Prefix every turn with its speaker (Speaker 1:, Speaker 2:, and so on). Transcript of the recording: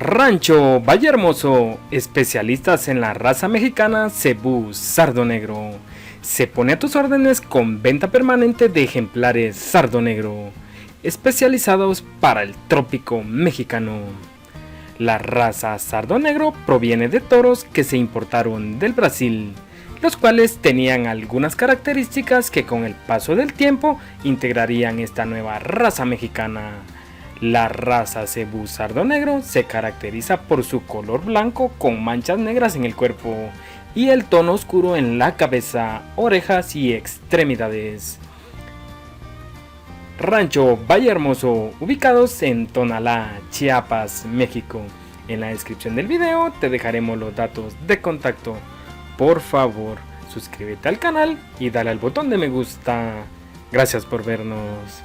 Speaker 1: Rancho Vallehermoso, especialistas en la raza mexicana Cebú Sardo Negro. Se pone a tus órdenes con venta permanente de ejemplares Sardo Negro, especializados para el trópico mexicano. La raza Sardo Negro proviene de toros que se importaron del Brasil, los cuales tenían algunas características que con el paso del tiempo integrarían esta nueva raza mexicana. La raza Cebú Sardo Negro se caracteriza por su color blanco con manchas negras en el cuerpo y el tono oscuro en la cabeza, orejas y extremidades. Rancho Vallehermoso, ubicados en Tonalá, Chiapas, México. En la descripción del video te dejaremos los datos de contacto. Por favor, suscríbete al canal y dale al botón de me gusta. Gracias por vernos.